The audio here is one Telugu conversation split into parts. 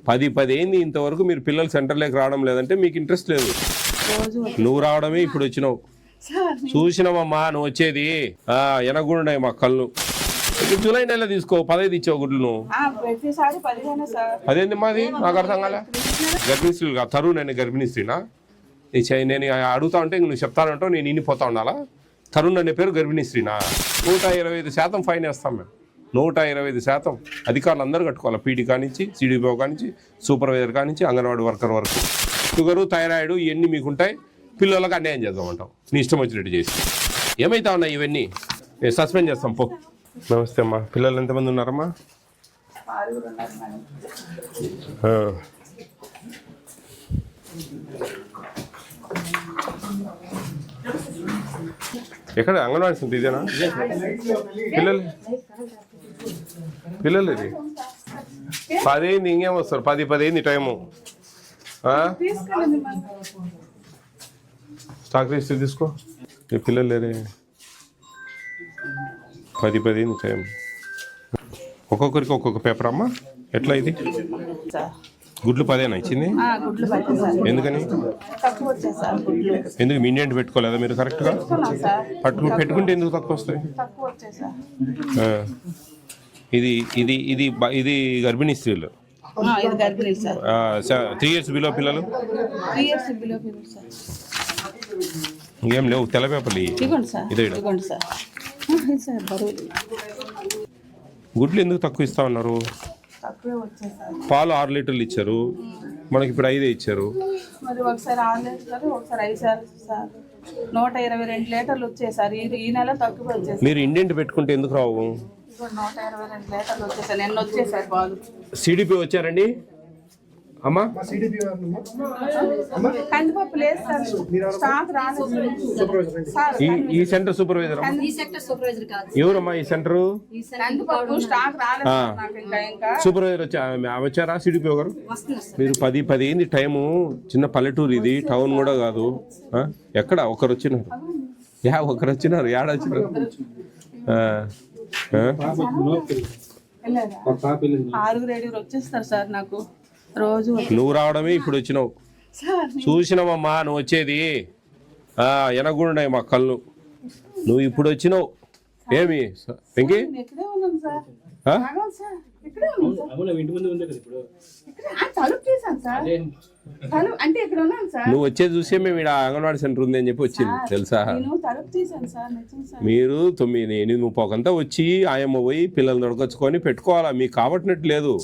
10 అయింది ఇంతవరకు మీరు పిల్లలు సెంటర్లోకి రావడం లేదంటే మీకు ఇంట్రెస్ట్ లేదు. నువ్వు రావడమే ఇప్పుడు వచ్చినావు. చూసినావమ్మా నువ్వు వచ్చేది ఎనగుండున్నాయి మా కళ్ళు. జూలై నెల తీసుకో 15 ఇచ్చావు గుడ్లు నువ్వు. అదేంటి మాది నాకు అర్థం కాలే. గర్భిణీ స్త్రీలు కాదు తరుణ్ నేను గర్భిణీ స్త్రీనా? నేను అడుగుతా ఉంటే నువ్వు చెప్తానంటావు నేను ఇన్నిపోతా ఉండాలా? తరుణ్ అనే పేరు గర్భిణీ స్త్రీనా? 125% ఫైన్ వేస్తాం మేము. 125% అధికారులు అందరూ కట్టుకోవాలి. పీటీ కానించి సిడిపిఓ కానించి సూపర్వైజర్ కానించి అంగన్వాడీ వర్కర్ వరకు. షుగరు థైరాయిడ్ ఇవన్నీ మీకుంటాయి. పిల్లలకు అన్యాయం చేద్దామంటావు నీ ఇష్టం వచ్చినట్టు చేసి. ఏమైతా ఉన్నాయి ఇవన్నీ సస్పెండ్ చేస్తాం పో. నమస్తే అమ్మా. పిల్లలు ఎంతమంది ఉన్నారమ్మా? ఎక్కడ అంగన్వాడీ సెంటర్ ఇదేనా? పిల్లలు ఇది 10 అయింది ఇంకేం వస్తారు? 10 అయింది టైము. స్టాక్ రిజిస్టర్ తీసుకో. ఈ పిల్లలు లేరే 10 అయింది టైం. ఒక్కొక్కరికి ఒక్కొక్క పేపర్ అమ్మా. ఎట్లా ఇది గుడ్లు 10 ఇచ్చింది? ఎందుకని? ఎందుకు మీ ఇండియన్ పెట్టుకోలేదా మీరు కరెక్ట్గా? పెట్టుకుంటే ఎందుకు తక్కువ వస్తాయి? ఇది ఇది ఇది ఇది గర్భిణీ స్త్రీలు 3 years బిలో పిల్లలు ఇంకేం లేవు. తెల్ల పేపర్లు ఇదే. గుడ్లు ఎందుకు తక్కువ ఇస్తా ఉన్నారు? పాలు 6 లీటర్లు ఇచ్చారు, మనకి ఇప్పుడు 5 ఇచ్చారు. మరి ఒకసారి 6 లీటర్లు ఒకసారి 5 సార్లు సార్ 122 లీటర్లు వచ్చేసారి. ఈ నెల తక్కువ వచ్చేసారు. మీరు ఇండియన్ పెట్టుకుంటే ఎందుకు రావు? 122 లీటర్లు వచ్చేసారు. నిన్న వచ్చేసారు పాలు. సిడిపి వచ్చారండి అమ్మా? కందిపప్పు లేదు సార్, స్టాక్ రాలేదు. ఈ సెంటర్ సూపర్వైజర్ ఎవరమ్మా? ఈ సెంటర్ కందిపప్పు స్టాక్ రాలేదు. సూపర్వైజర్ వచ్చారా? సిడిపి గారు మీరు 10 అయింది టైము. చిన్న పల్లెటూరు ఇది, టౌన్ కూడా కాదు. ఎక్కడ ఒకరు వచ్చినారు? ఒకరు వచ్చినారు. ఏడ వచ్చినారు? 6 వచ్చేస్తారు సార్ నాకు రోజు. నువ్వు రావడమే ఇప్పుడు వచ్చినావు. చూసినావమ్మా నువ్వు వచ్చేది ఎనగుండున్నాయి మా కళ్ళు. నువ్వు ఇప్పుడు వచ్చినావు. ఏమి వెంకీ నువ్వు వచ్చేది చూసే మేము ఇక్కడ అంగన్వాడీ సెంటర్ ఉంది అని చెప్పి వచ్చింది తెలుసా? మీరు 9, 8, 30 వచ్చి ఆయమ్మ పోయి పిల్లల్ని దొరకొచ్చుకొని పెట్టుకోవాలా. మీకు కాబట్టినట్టు లేదు.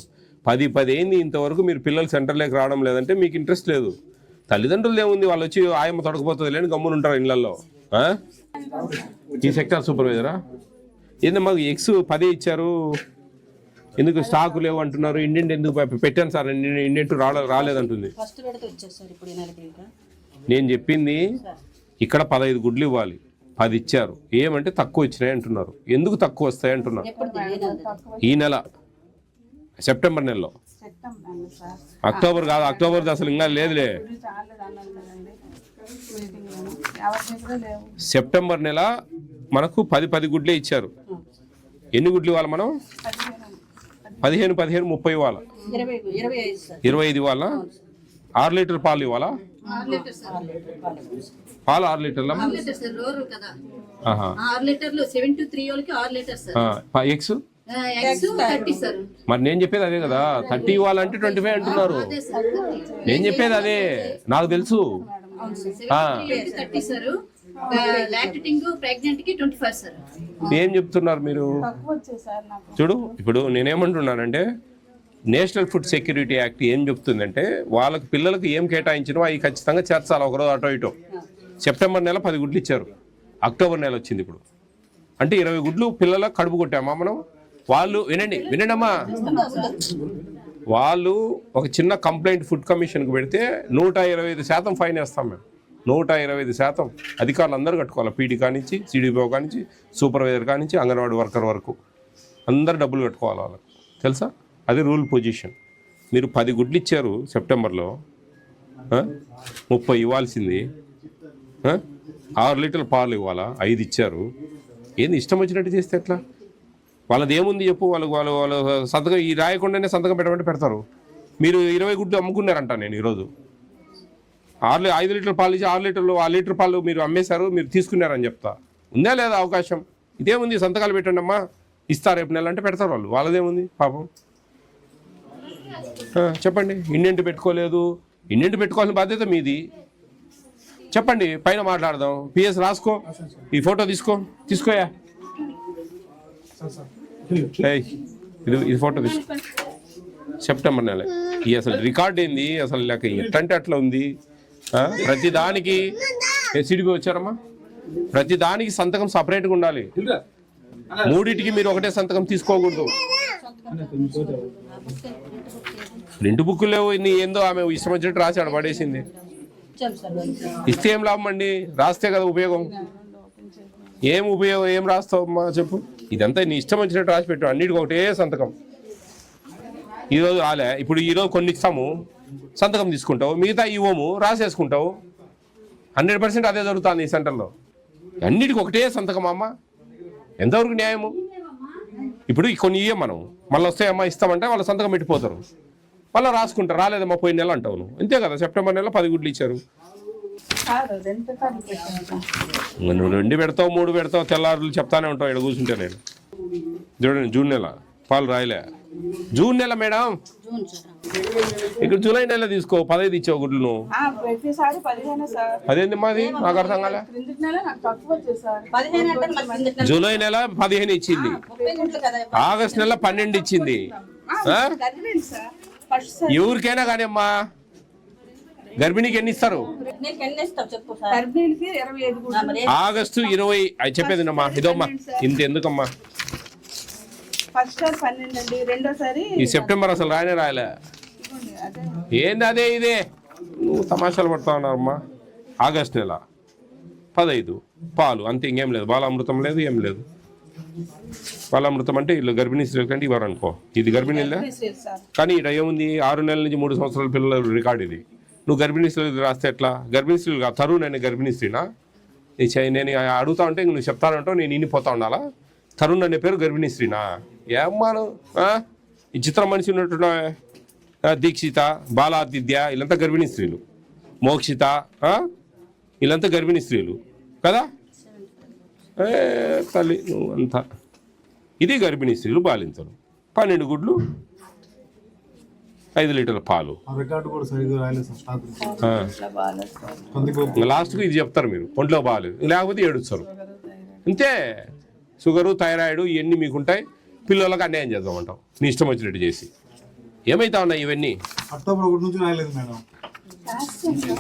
10 అయింది ఇంతవరకు మీరు పిల్లలు సెంటర్లోకి రావడం లేదంటే మీకు ఇంట్రెస్ట్ లేదు. తల్లిదండ్రులు ఏముంది, వాళ్ళు వచ్చి ఆయమ్మ తొడకపోతుంది లేని గమ్మున ఉంటారు ఇళ్లలో. ఈ సెక్టార్ సూపర్వైజరా? ఏంది మాకు ఎగ్స్ 10 ఇచ్చారు, ఎందుకు స్టాకు లేవు అంటున్నారు? ఇండియన్ ఎందుకు పెట్టాను సార్, ఇండియన్ రాలేదంటుంది. నేను చెప్పింది ఇక్కడ 15 గుడ్లు ఇవ్వాలి, 10 ఇచ్చారు. ఏమంటే తక్కువ వచ్చినాయి అంటున్నారు. ఎందుకు తక్కువ వస్తాయి అంటున్నారు? ఈ నెల సెప్టెంబర్ నెలలో. అక్టోబర్ కాదు, అక్టోబర్ అసలు ఇంకా లేదులే. సెప్టెంబర్ నెల మనకు 10 గుడ్లే ఇచ్చారు. ఎన్ని గుడ్లు ఇవ్వాలి మనం? 15, 30 ఇవ్వాలా? 25 ఇవ్వాలా? 6 లీటర్ పాలు ఇవ్వాలా? పాలు 6 లీటర్ల ఎగ్స్. మరి నేను చెప్పేది అదే కదా. 30 ఇవ్వాలంటే 25 అంటున్నారు. నేను చెప్పేది అదే, నాకు తెలుసు. ఏం చెప్తున్నారు మీరు? చూడు ఇప్పుడు నేనేమంటున్నానంటే నేషనల్ ఫుడ్ సెక్యూరిటీ యాక్ట్ ఏం చెప్తుందంటే వాళ్ళకి పిల్లలకు ఏం కేటాయించినో అవి ఖచ్చితంగా చేర్చాలి. ఒకరోజు అటో ఇటో. సెప్టెంబర్ నెల 10 గుడ్లు ఇచ్చారు, అక్టోబర్ నెల వచ్చింది ఇప్పుడు. అంటే 20 గుడ్లు పిల్లలకు కడుపు కొట్టామా మనం? వాళ్ళు వినండి అమ్మా, వాళ్ళు ఒక చిన్న కంప్లైంట్ ఫుడ్ కమిషన్కి పెడితే 125% ఫైన్ వేస్తాం మేము. 125% అధికారులు అందరూ కట్టుకోవాలి. పీటీ కానించి సిడిపిఓ కానించి సూపర్వైజర్ కానించి అంగన్వాడీ వర్కర్ వరకు అందరు డబ్బులు కట్టుకోవాలి వాళ్ళకి, తెలుసా? అది రూల్ పొజిషన్. మీరు 10 గుడ్లు ఇచ్చారు సెప్టెంబర్లో, 30 ఇవ్వాల్సింది. 6 లీటర్ల పాలు ఇవ్వాలా? 5 ఇచ్చారు. ఏంది ఇష్టం వచ్చినట్టు చేస్తే ఎట్లా? వాళ్ళది ఏముంది చెప్పు? వాళ్ళు సంతకం ఈ రాయకుండానే సంతకం పెట్టమంటే పెడతారు. మీరు 20 గుడ్లు అమ్ముకున్నారంట నేను ఈరోజు 5 లీటర్ల పాలు ఇచ్చి 6 లీటర్లు 6 లీటర్ పాలు మీరు అమ్మేశారు, మీరు తీసుకున్నారని చెప్తా. ఉందా లేదా అవకాశం? ఇదేముంది, సంతకాలు పెట్టండి అమ్మా, ఇస్తారు రేపు నెల అంటే పెడతారు వాళ్ళు, వాళ్ళదేముంది పాపం. చెప్పండి, ఇండెంట్ పెట్టుకోలేదు, ఇండెంట్ పెట్టుకోవాల్సిన బాధ్యత మీది. చెప్పండి, పైన మాట్లాడదాం. పిఎస్ రాసుకో, ఈ ఫోటో తీసుకోయా, ఇది ఫోటో తీసుకో. సెప్టెంబర్ నెల ఈ అసలు రికార్డ్ ఏంది అసలు, లేక ఎట్టంటే అట్లా ఉంది. ప్రతి దానికి సిడిపి వచ్చారమ్మా, ప్రతి దానికి సంతకం సపరేట్గా ఉండాలి. మూడింటికి మీరు ఒకటే సంతకం తీసుకోకూడదు. ప్రింట్ బుక్ లేవు, ఏందో ఆమె ఇష్టం వచ్చినట్టు రాశాడు, పడేసింది. ఇస్తే ఏం లాభం అండి, రాస్తే కదా ఉపయోగం. ఏం ఉపయోగం, ఏం రాస్తావు అమ్మా చెప్పు. ఇదంతా నీ ఇష్టం వచ్చినట్టు రాసి పెట్టు, అన్నిటికీ ఒకటే సంతకం. ఈరోజు రాలే, ఇప్పుడు ఈరోజు కొన్ని ఇస్తాము, సంతకం తీసుకుంటావు, మిగతా ఇవ్వము, రాసేసుకుంటావు. 100% అదే జరుగుతుంది ఈ సెంటర్లో. అన్నిటికీ ఒకటే సంతకం అమ్మ, ఎంతవరకు న్యాయము? ఇప్పుడు కొన్ని ఇవ్వం మనం, మళ్ళీ వస్తాయమ్మా ఇస్తామంటే వాళ్ళు సంతకం పెట్టిపోతారు, మళ్ళీ రాసుకుంటారు. రాలేదమ్మా పోయిన నెల అంటావు నువ్వు, అంతే కదా. సెప్టెంబర్ నెల 10 గుడ్లు ఇచ్చారు, నువ్వు 2 పెడతావు 3 పెడతావు, తెల్లారులు చెప్తానే ఉంటావు. ఇక్కడ కూర్చుంటే నేను చూడండి, జూన్ నెల పాలు రాయలే. జూన్ నెల మేడం, ఇక్కడ జూలై నెల తీసుకో, 15 ఇచ్చావు గుడ్లు నువ్వు. అదేంది మాది, నాకు అర్థం కాలే. జూలై నెల 15 ఇచ్చింది, ఆగస్ట్ నెల 12 ఇచ్చింది. ఎవరికైనా కానీ అమ్మా, గర్భిణీకి ఎన్ని ఇస్తారు? ఆగస్టు 20 అది చెప్పేది అమ్మా. ఇదమ్మా, ఇంత ఎందుకమ్మా ఈ సెప్టెంబర్ అసలు రాయలే. ఏంది అదే ఇదే, నువ్వు తమాషాలు పడతా ఉన్నారమ్మా. ఆగస్ట్ నెల 15 పాలు అంతే, ఇంకేం లేదు. బాలామృతం లేదు, ఏం లేదు. బాలామృతం అంటే వీళ్ళు గర్భిణీ స్త్రీలు కంటే ఇవ్వరు అనుకో. ఇది గర్భిణీలే కానీ ఇక్కడ ఏముంది, 6 నెలల నుంచి 3 సంవత్సరాల పిల్లల రికార్డు ఇది. నువ్వు గర్భిణీ స్త్రీలు రాస్తే ఎట్లా? గర్భిణీ స్త్రీలు తరుణ్ అనే గర్భిణీ స్త్రీనా? నేను అడుగుతా ఉంటే నువ్వు చెప్తానంటావు, నేను ఇన్నిపోతా ఉండాలా? తరుణ్ అనే పేరు గర్భిణీ స్త్రీనా? ఏమ్మాను ఈ చిత్ర మనిషి ఉన్నట్టున్నా. దీక్షిత, బాలాదిత్య వీళ్ళంతా గర్భిణీ స్త్రీలు. మోక్షిత వీళ్ళంతా గర్భిణీ స్త్రీలు కదా. తల్లి నువ్వు అంతా ఇది గర్భిణీ స్త్రీలు, బాలింతలు. 12 గుడ్లు, 5 లీటర్ల పాలు. లాస్ట్కు ఇది చెప్తారు మీరు, ఒంట్లో బాగాలేదు, లేకపోతే ఏడుస్తారు. అంతే. షుగరు, థైరాయిడ్ ఇవన్నీ మీకుంటాయి. పిల్లలకు అన్యాయం చేద్దామంటావు నీ ఇష్టం వచ్చినట్టు చేసి. ఏమైతా ఉన్నాయి ఇవన్నీ? అక్టోబర్ 1 నుంచి రాయలేదు మేడం,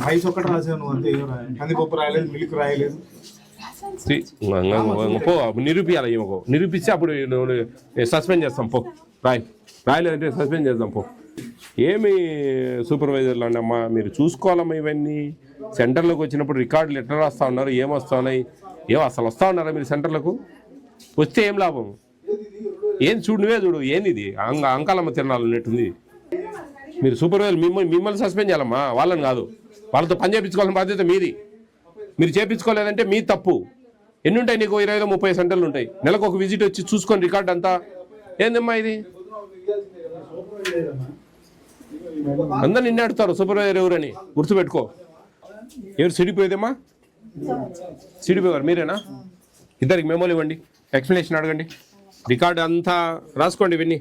రైస్ ఒకటి రాసాను అంతే, కందిపప్పు రాయలేదు, మిల్క్ రాయలేదు. పో నిరూపియాలి, నిరూపిస్తే అప్పుడు సస్పెండ్ చేస్తాం. పో రాయలేదంటే సస్పెండ్ చేద్దాం. పో ఏమి సూపర్వైజర్లు అండి అమ్మా, మీరు చూసుకోవాలమ్మా ఇవన్నీ. సెంటర్లోకి వచ్చినప్పుడు రికార్డులు ఎట్లా రాస్తా ఉన్నారు, ఏం వస్తా ఉన్నాయి, ఏం అసలు వస్తూ ఉన్నారా మీరు సెంటర్లకు? వస్తే ఏం లాభం? ఏం చూడు, నువ్వే చూడు, ఏంది ఇది అంకాలమ్మ తిరణాలు ఉన్నట్టుంది. మీరు సూపర్వైజర్ మిమ్మల్ని సస్పెండ్ చేయాలమ్మా, వాళ్ళని కాదు. వాళ్ళతో పని చేయించుకోవాల్సిన బాధ్యత మీది. మీరు చేయించుకోలేదంటే మీ తప్పు. ఎన్ని ఉంటాయి నీకు? 20-30 సెంటర్లు ఉంటాయి. నెలకు ఒక విజిట్ వచ్చి చూసుకొని రికార్డ్ అంతా. ఏందమ్మా ఇది? అందరు నిన్నే అడుగుతారు సూపర్వైజర్ ఎవరని, గుర్తుపెట్టుకో. ఎవరు సిడిపోయేదమ్మా? సిడిపోయారు మీరేనా? ఇద్దరికి మెమోలు ఇవ్వండి, ఎక్స్ప్లెనేషన్ అడగండి, రికార్డు అంతా రాసుకోండి. ఇవన్నీ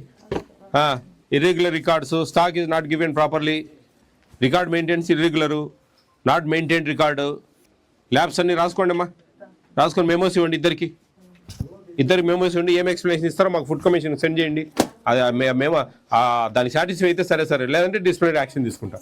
irregular records, stock is not given properly, record maintenance irregular, not maintain record, labs అన్నీ రాసుకోండి అమ్మా. రాసుకొని మెమోస్ ఇవ్వండి, ఇద్దరికి మెమోస్ ఇవ్వండి. ఏం ఎక్స్ప్లెనేషన్ ఇస్తారో మాకు ఫుడ్ కమిషన్ సెండ్ చేయండి. అది మేము దానికి సాటిస్ఫై అయితే సరే, లేదంటే డిసిప్లినరీ యాక్షన్ తీసుకుంటాం.